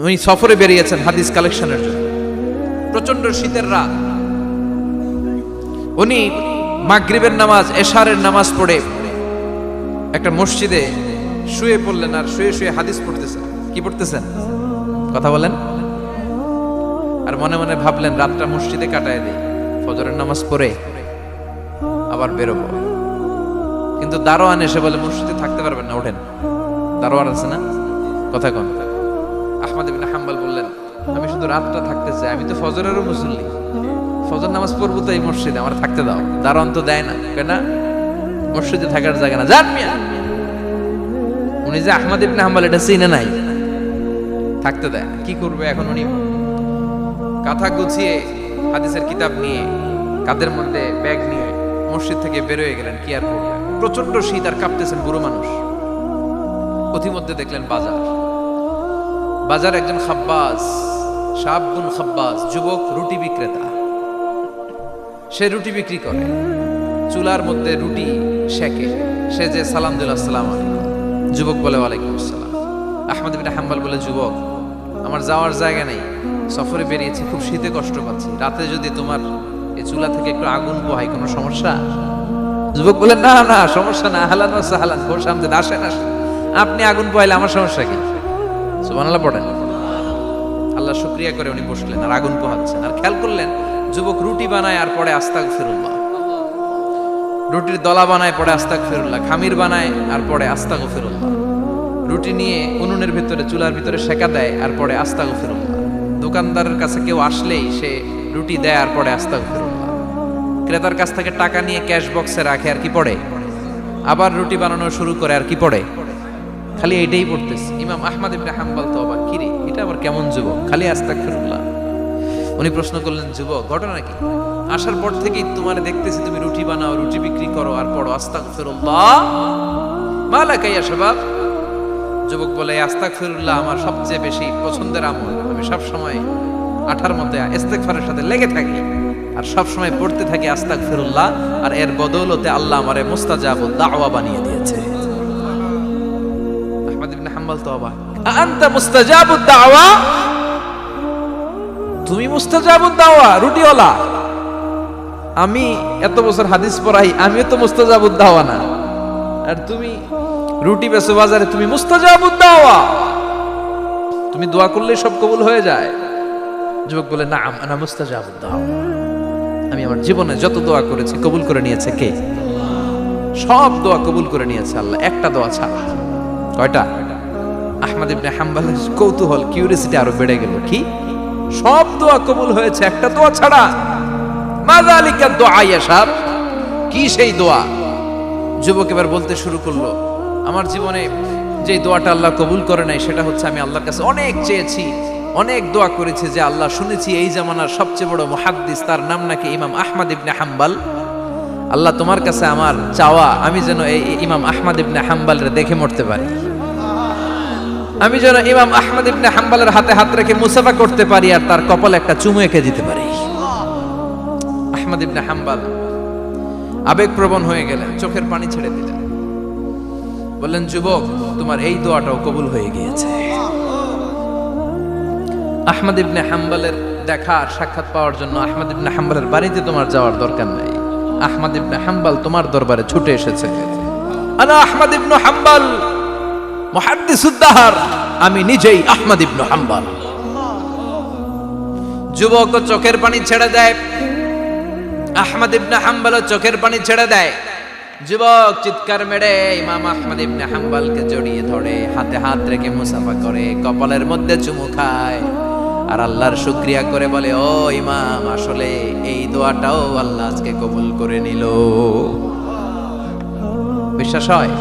উনি সফরে বেরিয়েছেন হাদিস কালেকশনের জন্য। প্রচন্ড শীতের রাত, উনি মাগরিবের নামাজ, এশারের নামাজ পড়ে একটা মসজিদে শুয়ে পড়লেন, আর শুয়ে শুয়ে হাদিস পড়তেছেন। কি পড়তেছেন? কথা বলেন। আর মনে মনে ভাবলেন রাতটা মসজিদে কাটায় দেই, ফজরের নামাজ পড়ে আবার বেরোবো। কিন্তু দারোয়ান এসে বলে মসজিদে থাকতে পারবেন না, ওঠেন। দারোয়ান আছে না, কথা কন। আহমদ ইবনে হাম্বল বললেন আমি শুধু রাতটা থাকতে চাই, আমি তো ফজরেরও মুসল্লি, ফজর নামাজ পড়বো তো এই মসজিদে, আমার থাকতে দাও। দারোয়ান তো দেয় না, কেন? মসজিদে থাকার জায়গা না, যান মিয়া। উনি যে আহমদ ইবনে হাম্বল এটা চিনে নাই, থাকতে দেয় না। কি করবে এখন? উনি কাঁথা গুছিয়ে হাদিসের কিতাব নিয়ে কাঁধের মধ্যে ব্যাগ নিয়ে মসজিদ থেকে বেরোয় গেলেন। কি আর করবেন, প্রচন্ড শীত, আর কাঁপতেছেন, বুড়ো মানুষ। পথিমধ্যে দেখলেন বাজার, বাজার একজন খাব্বাস, শাবুন খাব্বাস, যুবক রুটি বিক্রেতা। সে রুটি বিক্রি করে, চুলার মধ্যে রুটি সেকে। সে যে সালাম দিল আসসালামু আলাইকুম, যুবক বলে ওয়ালাইকুম আসসালাম। আহমদ ইবনে হাম্বল বলে যুবক আমার যাওয়ার জায়গা নেই, সফরে বেরিয়েছি, খুব শীতে কষ্ট পাচ্ছি, রাতে যদি তোমার এই চুলা থেকে একটু আগুন পোহাই কোনো সমস্যা? যুবক বলে না না সমস্যা না, আহলান ওয়া সাহলান, বসে আমতে আসেন আসেন, আপনি আগুন পোহাইলে আমার সমস্যা কি? সুবহানাল্লাহ পড়েন। আল্লাহ শুকরিয়া করে উনি বসলেন আর আগুন পোহাচ্ছেন। আর খেয়াল করলেন যুবক রুটি বানায় আর পরে আস্তাগফিরুল্লাহ, রুটির দলা বানায় পরে আস্তাগফিরুল্লাহ, খামির বানায় আর পরে আস্তাগফিরুল্লাহ, রুটি নিয়ে উনুনের ভিতরে চুলার ভিতরে সেকা দেয় আর পরে আস্তাগফিরুল্লাহ। দোকানদারের কাছে কেউ আসলেই সে রুটি দেয় আর পরে আস্তাগফিরুল্লাহ। ক্রেতার কাছ থেকে টাকা নিয়ে ক্যাশ বক্সে রাখে আর কি পড়ে, আবার রুটি বানানো শুরু করে আর কি পড়ে, খালি এইটাই পড়তেছে। ইমাম আহমদ ইবনে হাম্বল তো অবাক, কিরে এটা আবার কেমন যুবক, খালি আস্তাগফিরুল্লাহ। উনি প্রশ্ন করলেন যুবক ঘটনা কি? আসার পর থেকেই তোমার দেখতেছি তুমি রুটি বানাও, রুটি বিক্রি করো আর পড়ো আস্তাগফিরুল্লাহ, মালাকা ইয়া শাবাব। যুবক বলে আস্তাগফিরুল্লাহ আমার সবচেয়ে বেশি পছন্দের আমল, আমি সব সময় আঠার মধ্যে ইস্তেগফারের সাথে লেগে থাকি আর সব সময় পড়তে থাকি আস্তাগফিরুল্লাহ, আর এর বদৌলতে আল্লাহ আমারে মুস্তাজাবুদ দাওয়া বানিয়ে দিয়েছে। আহমদ ইবনে হাম্বল তো অবাক, আনতা মুস্তাজাবুদ দাওয়া, তুমি মুস্তাজাবুদ দাওয়া, রুটিওয়ালা। আমি এত বছর হাদিস পড়াই, আমিও তো মুস্তাজাবুদ দাওয়া না, আর তুমি রুটি বেচো বাজারে, তুমি মুস্তাজাবুদ দাওয়া, তুমি দোয়া করলে সব কবুল হয়ে যায়। যুবক বলে নাম আনা মুস্তাজাবুদ দাওয়া, আমি আমার জীবনে যত দোয়া করেছি কবুল করে নিয়েছে কে? সব দোয়া কবুল করে নিয়েছে আল্লাহ, একটা দোয়া ছাড়া। কয়টা? আহমদ ইবনে হাম্বলের কৌতূহল, কিউরিয়াসিটি আরো বেড়ে গেল। কি? সব দোয়া কবুল হয়েছে, একটা দোয়া ছাড়া। মাযালিকা দুআ ইয়া শাব, কি সেই দোয়া? যুবক এবার বলতে শুরু করলো আমার জীবনে যে দোয়াটা আল্লাহ কবুল করে নাই সেটা হচ্ছে আমি আল্লাহর কাছে অনেক চেয়েছি, অনেক দোয়া করেছি যে আল্লাহ শুনেছি এই জামানার সবচেয়ে বড় মুহাদ্দিস, তার নাম নাকি ইমাম আহমদ ইবনে হাম্বল। আল্লাহ তোমার কাছে আমার চাওয়া আমি যেন এই ইমাম আহমদ ইবনে হাম্বলরে দেখে মরতে পারি, আমি যেন ইমাম আহমদ ইবনে হাম্বলের হাতে হাত রেখে মুসাফা করতে পারি আর তার কপালে একটা চুমু এঁকে দিতে পারি। আহমদ ইবনে হাম্বল আবেগপ্রবণ হয়ে গেলেন, চোখের পানি ছেড়ে দিলেন, বললেন যুবক তোমার এই দোয়াটাও কবুল হয়ে গিয়েছে। আহমদ ইবনে হাম্বলের দেখা আর সাক্ষাৎ পাওয়ার জন্য আহমদ ইবনে হাম্বলের বাড়িতে তোমার যাওয়ার দরকার নাই, আহমদ ইবনে হাম্বল তোমার দরবারে ছুটে এসেছে। আনা আহমদ ইবনে হাম্বল মুহাদ্দিসুদ দাহর, আমি নিজেই আহমদ ইবনে হাম্বল। যুবক চোখের পানি ছেড়ে দেয়, আহমদ ইবনে হাম্বল চোখের পানি ছেড়ে দেয়। যুবক চিৎকার মেরে ইমাম আহমদ ইবনে হাম্বলকে জড়িয়ে ধরে, হাতে হাত রেখে মুসাফা করে, কপালের মধ্যে চুমু খায় আর আল্লাহর শুকরিয়া করে বলে ও ইমাম, আসলে এই দোয়াটাও আল্লাহ আজকে কবুল করে নিল। বিশ্বাস হয়?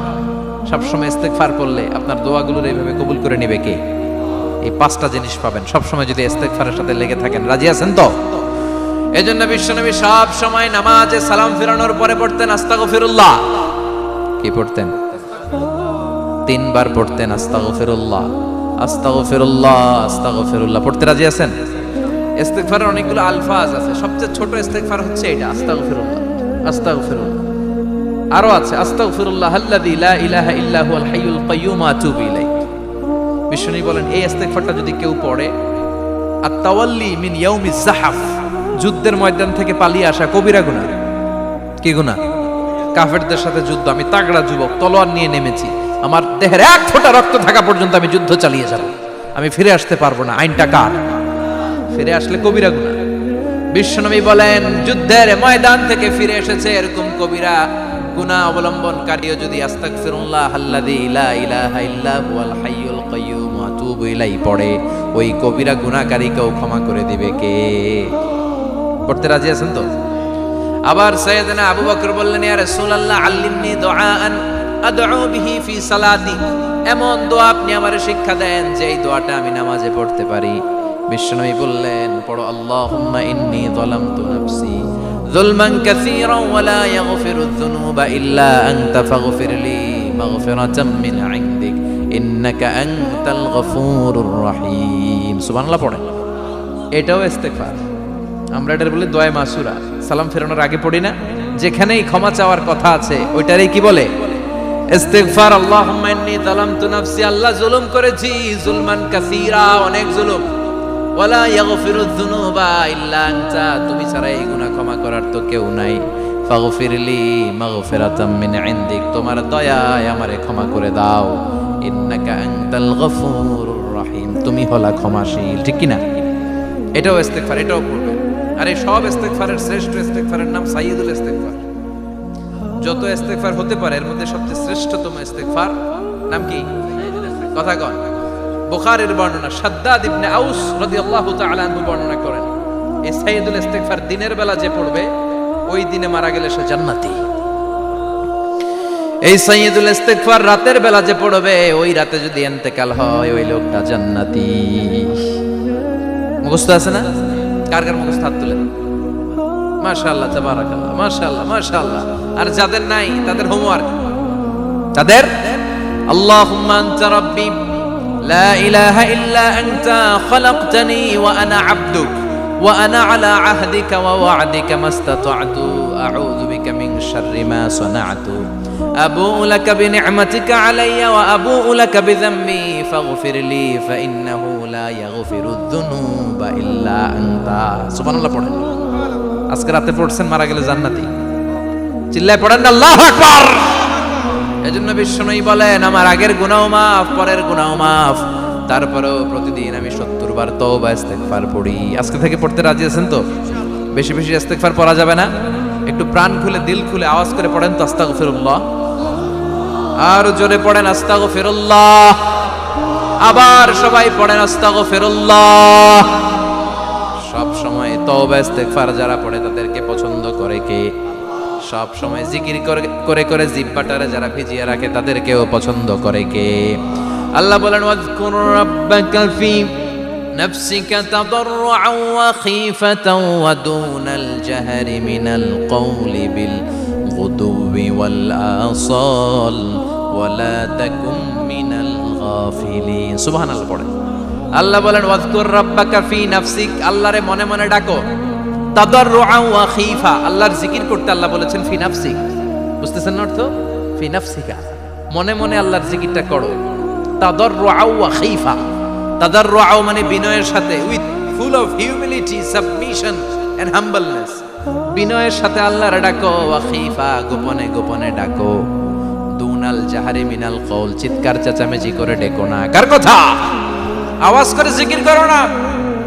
সবসময় ইস্তেগফার করলে আপনার দোয়াগুলোর এইভাবে কবুল করে নিবে কে? এই পাঁচটা জিনিস পাবেন সবসময় যদি ইস্তেগফারের সাথে লেগে থাকেন। রাজি আছেন তো? এজন্য বিশ্বনবী সব সময় নামাজে সালাম ফিরানোর পরে পড়তেন আস্তাগফিরুল্লাহ। কি পড়তেন? 3 বার পড়তেন আস্তাগফিরুল্লাহ, আস্তাগফিরুল্লাহ, আস্তাগফিরুল্লাহ। পড়তে রাজি আছেন? ইস্তেগফারের অনেকগুলো আলফাজ আছে, সবচেয়ে ছোট ইস্তেগফার হচ্ছে এটা আস্তাগফিরুল্লাহ, আস্তাগফিরুল্লাহ। আরো আছে আস্তাগফিরুল্লাহ আল্লাযী লা ইলাহা ইল্লা হুয়াল হাইয়ুল কাইয়্যুম আতুবু ইলাইহি, বিশ্বনবী বলেন এই ইস্তেগফারটা যদি কেউ পড়ে, আত-তাওয়াল্লি মিন ইয়াউমিজ যাহাফ, যুদ্ধের ময়দান থেকে পালিয়ে আসা কবিরা গুনাহ। কি গুনাহ? কাফেরদের সাথে যুদ্ধ, আমি তাগড়া যুবক, তলোয়ার নিয়ে নেমেছি, আমার দেহের এক ফোঁটা রক্ত থাকা পর্যন্ত আমি যুদ্ধ চালিয়ে যাব, আমি ফিরে আসতে পারবো না, আইনটা কার? ফিরে আসলে কবিরা গুনাহ। বিশ্বনবী বলেন যুদ্ধের ময়দান থেকে ফিরে এসেছে এরকম কবিরা গুনাহ অবলম্বনকারীও যদি আস্তাগফিরুল্লাহ আল্লাযী লা ইলাহা ইল্লা হুয়াল হাইয়ুল কাইয়্যুম ওয়া আতুবু ইলাইহি পড়ে, ওই কবিরা গুনাহকারীকেও ক্ষমা করে দিবে কে? পড়তে রাজি আছেন তো? আবার সাইয়েদনা আবু বকর বললেন, ইয়া রাসূলুল্লাহ আল্লিমনি দুআআন আদউ বিহি ফি সালাতি, এমন দোয়া আপনি আমারে শিক্ষা দেন যে এই দোয়াটা আমি নামাজে পড়তে পারি। বিশ্বনবী বললেন, পড়ো আল্লাহুম্মা ইন্নী যালামতু নাফসি যুলমান কাসীরান ওয়া লা ইয়াগফিরুয যুনুবা ইল্লা আনতা ফাগফিরলি মাগফিরাতাম মিন ইনদিক ইন্নাকা আনতাল গফুরুর রহিম। সুবহানাল্লাহ পড়েন। এটাও ইস্তেগফার। আমরা এটার বলি দোয়া মাসুরা, সালাম ফেরানোর আগে পড়ি না? যেখানেই ক্ষমা চাওয়ার কথা আছে ওইটারই কি বলে? ইস্তেগফার। আল্লাহুম্মা ইন্নী যালামতু নাফসি, আল্লাহ জুলুম করেছি, যুলমান কাসীরা, অনেক জুলুম, ওয়ালা ইয়াগফিরুয যুনুবা ইল্লা আনতা, তুমি ছাড়া এই গুনাহ ক্ষমা করার তো কেউ নাই। ফাগফিরলি মাগফিরাতাম মিন ইনদিক, তোমার দয়ায় আমারে ক্ষমা করে দাও। ইন্নাকা আনতাল গফুরুর রহিম, তুমি হলা ক্ষমাশীল। ঠিক কি না? এটাও ইস্তেগফার, এটাও পড়বে। আর এই সব ইস্তেগফারের শ্রেষ্ঠ ইস্তেগফারের নাম সাইয়্যিদুল ইস্তেগফার। যত ইস্তেগফার হতে পারে এর মধ্যে সবচেয়ে শ্রেষ্ঠতম ইস্তেগফার নাম কি? কথা কন। বুখারীর বর্ণনা, শাদ্দাদ ইবনে আউস রাদিয়াল্লাহু তাআলা আনহু বর্ণনা করেন, এই সাইয়্যিদুল ইস্তেগফার দিনের বেলা যে পড়বে ওই দিনে মারা গেলে সে জান্নাতি। এই সাইয়্যিদুল ইস্তেগফার রাতের বেলা যে পড়বে ওই রাতে যদি ইন্তেকাল হয় ওই লোকটা জান্নাতি। মুখস্থ আছে না? কার কার মুখস্থ হাত তুলেন? মাশাআল্লাহ, তাবারাকাল্লাহ, মাশাআল্লাহ, মাশাআল্লাহ। আর যাদের নাই তাদের হোমওয়ার্ক, তাদের আল্লাহুম্মা আনতা রাব্বি লা ইলাহা ইল্লা আনতা খালাকতানি ওয়া আনা আবদুক ওয়া আনা আলা আহদিকা ওয়া ওয়া'দিকা মাস্তাতা'তু আউযু বিকা মিন শাররি মা সানা'তু আবু'ু লাকা বিনি'মাতিকা আলাইয়া ওয়া আবু'ু লাকা বিযামবি ফাগফিরলি ফাইন্নাহু লা ইয়াগফিরুয যুনুবা ইল্লা আনতা। সুবহানাল্লাহ পড়েন। আজকে রাতে পড়ছেন, মারা গেলে জান্নাতি। চিল্লায় পড়েন না আল্লাহু আকবার। এজন্য বিশ্বনবী বলেন আমার আগের গুনাহও মাফ, পরের গুনাহও মাফ, তারপরেও প্রতিদিন আমি 70 বার তওবা ইস্তেগফার পড়ি। আজকে থেকে পড়তে রাজি আছেন তো? বেশি বেশি ইস্তেগফার পড়া যাবে না? একটু প্রাণ খুলে দিল খুলে আওয়াজ করে পড়েন তো আস্তাগফিরুল্লাহ। আর জোরে পড়েন আস্তাগফিরুল্লাহ। আবার সবাই পড়েন আস্তাগফিরুল্লাহ। সব সময় তওবা ইস্তেগফার যারা পড়ে তাদেরকে পছন্দ করে কে? সব সময় জিকির করে করে জিহ্বাটারে যারা ভিজিয়ে রাখে তাদেরকেও পছন্দ করে কে? আল্লাহ বলেন ওয়াজকুর রাব্বাকা ফি নাফসিকা তাদাররুআন ওয়া খীফাতান ওয়া দুনাল জাহরি মিনাল কওলি বিল গুদুবি ওয়াল আসাল ওয়া লা তাকুম মিনাল গাফিলিন। সুবহানাল্লাহ পড়েন। আল্লাহ বলেন ওয়াজকুর রাব্বাকা ফি নাফসিক, আল্লাহরে মনে মনে ডাকো। তাদাররুআন ওয়া খীফা, আল্লাহর জিকির করতে আল্লাহ বলেছেন ফি নাফসিক। বুঝতেছেন না অর্থ? ফি নাফসিকা, মনে মনে আল্লাহর জিকিরটা করো। তাদাররুআন ওয়া খীফা, তাদাররুআ মানে বিনয়ের সাথে, with full of humility, submission and humbleness, বিনয়ের সাথে আল্লাহর ডাকো। ওয়া খীফা, গোপনে গোপনে ডাকো। দুনাল জাহারি মিনাল কওল, চিৎকার চেঁচামেচি করে ডেকো না। কার কথা? আওয়াজ করে জিকির করো না।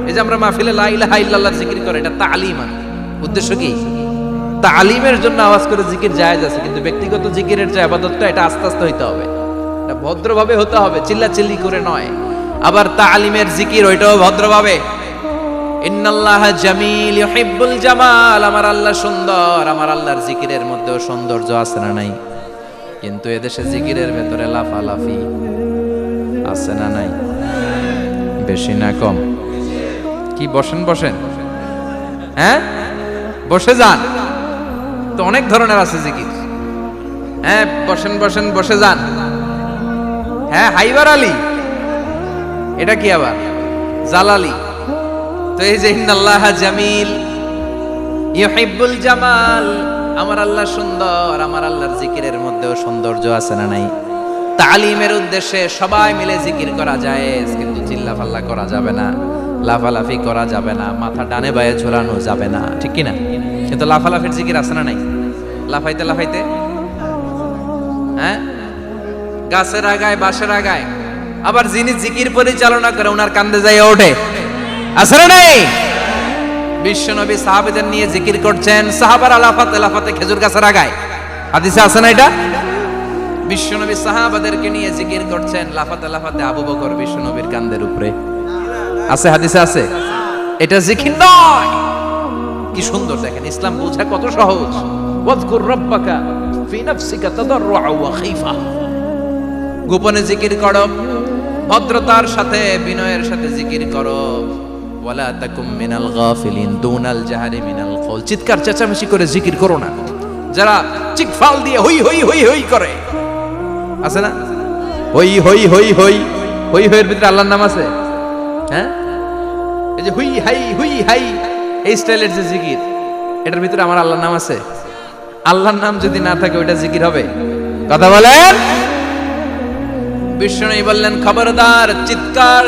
এই যে আমরা মাহফিলে লা ইলাহা ইল্লাল্লাহ জিকির করে, এটা তালিম। উদ্দেশ্য কি? তালিমের জন্য আওয়াজ করে জিকির জায়েজ আছে, কিন্তু ব্যক্তিগত জিকিরের যে ইবাদতটা এটা আস্তে আস্তে হইতে হবে, এটা ভদ্রভাবে হতে হবে, চিল্লাচিল্লি করে নয়। আবার তালিমের জিকির ওইটাও ভদ্রভাবে। ইন্নাল্লাহা জামিল ইউহিব্বুল জামাল, আমার আল্লাহ সুন্দর, আমার আল্লাহর জিকিরের মধ্যেও সৌন্দর্য আছে না নাই? কিন্তু এদেশে জিকিরের ভেতরে লাফালাফি আছে না নাই? বেশি না কম? কি বসেন বসেন, হ্যাঁ বসে যান তো, অনেক ধরনের আছে জিকির। হ্যাঁ বসেন বসেন, বসে যান। হ্যাঁ হাইবার আলী, এটা কি আবার জালালি? তো এই যে ইন্নাল্লাহা জামিল ইউহিব্বুল জামাল, আমার আল্লাহ সুন্দর, আমার আল্লাহর জিকিরের মধ্যেও সৌন্দর্য আছে না নাই? তালিমের উদ্দেশ্যে সবাই মিলে জিকির করা জায়েজ, কিন্তু চিল্লাফাল্লা করা যাবে না, লাফালাফি করা যাবে না, মাথা ডানে বায়ে ঝোলানো যাবে না, ঠিক কি না? কিন্তু লাফালাফির জিকির আছে না নাই? লাফাইতে লাফাইতে, হ্যাঁ, গাছের আগায় বাঁশের আগায়, আবার যিনি জিকির পরিচালনা করে ওনার কান্দে যাইয়া ওঠে, আছে না নাই? বিশ্বনবী সাহাবীদের নিয়ে জিকির করছেন, সাহাবারা লাফাতে লাফাতে খেজুর গাছের আগায়, হাদিসে আছে না এটা? বিশ্বনবী সাহাবাদেরকে নিয়ে জিকির করছেন, লাফাতে লাফাতে আবু বকর বিশ্বনবীর কান্দের উপরে, আছে হাদিসে আছে। এটা জিকির নয়। কি সুন্দর দেখেন, ইসলাম বোঝা কত সহজ। ওয়াজকুর রাব্বাকা ফি নাফসিকা তাদাররুআ ওয়া খাইফা, গোপনে জিকির করো, ভদ্রতার সাথে বিনয়ের সাথে জিকির করো। ওয়ালা তাকুম মিনাল গাফিলিন দুনাল জাহারি মিনাল কওল, চিৎকার চেঁচামেচি করে জিকির করো না। যারা চিকফাল দিয়ে হই হই হই হই করে, আছে না? হই হই হই হই হই হইয়ের ভিতরে আল্লাহর নাম আছে, হ্যাঁ? এই যে হুই হাই হুই হাই, এই স্টাইলের যে জিকির, এটার ভিতরে আমার আল্লাহর নাম আছে? আল্লাহর নাম যদি না থাকে ওইটা জিকির হবে? কথা বলেন। বিষ্ণু বললেন, খবরদার, চিৎকার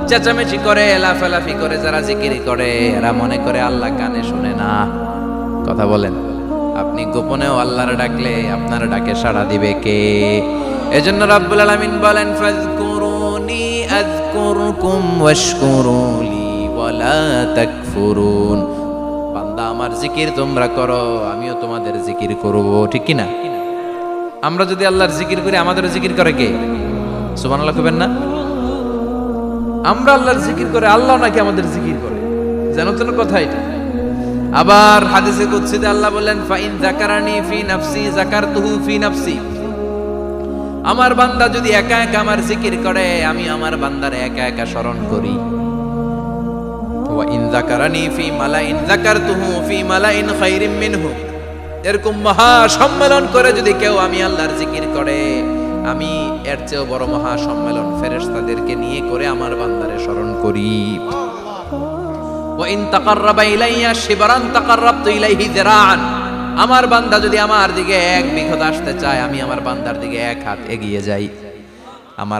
চেঁচামেচি করে লাফালাফি করে যারা জিকির করে এরা মনে করে আল্লাহ কানে শুনে না। কথা বলেন। আপনি গোপনেও আল্লাহর ডাকলে আপনার ডাকে সাড়া দিবে কে? এজন্য রাব্বুল আলামিন বলেন, ফাযকুরুনি আযকুরকুম ওয়াশকুরুলি ওয়ালা তাকফুরুন। বান্দা আমার জিকির তোমরা করো, আমিও তোমাদের জিকির করব, ঠিক কি না? আমরা যদি আল্লাহর জিকির করি, আমাদেরও জিকির করে কে? সুবহানাল্লাহ কইবেন না? আমরা আল্লাহর জিকির করে, আল্লাহ নাকি আমাদের জিকির করে, জানো তো না কথা এটা? আবার হাদিসে কুদসিতে আল্লাহ বলেন, ফাইন যাকারানি ফি নাফসি যাকারতুহু ফি নাফসি। আমার বান্দা যদি একা একা আমার জিকির করে, আমি আমার বান্দারে একা একা স্মরণ করি। ওয়া ইন যাকারানি ফি মালাইন যাকারতুহু ফি মালাইন খায়রিম মিনহু। এরকম মহা সম্মেলন করে যদি কেউ আমি আল্লাহর জিকির করে, আমি এর চেয়েও বড় মহা সম্মেলন ফেরেশতাদেরকে নিয়ে করে আমার বান্দারে স্মরণ করি। ওয়া ইন তাকাররাবা ইলাইয়া শিবরান তাকাররাবতু ইলাইহি যিরাআন। আমার বান্দা যদি আমার দিকে এক বিঘত আসতে চায়, আমি আমার বান্দার দিকে এক হাত এগিয়ে যাই। আমার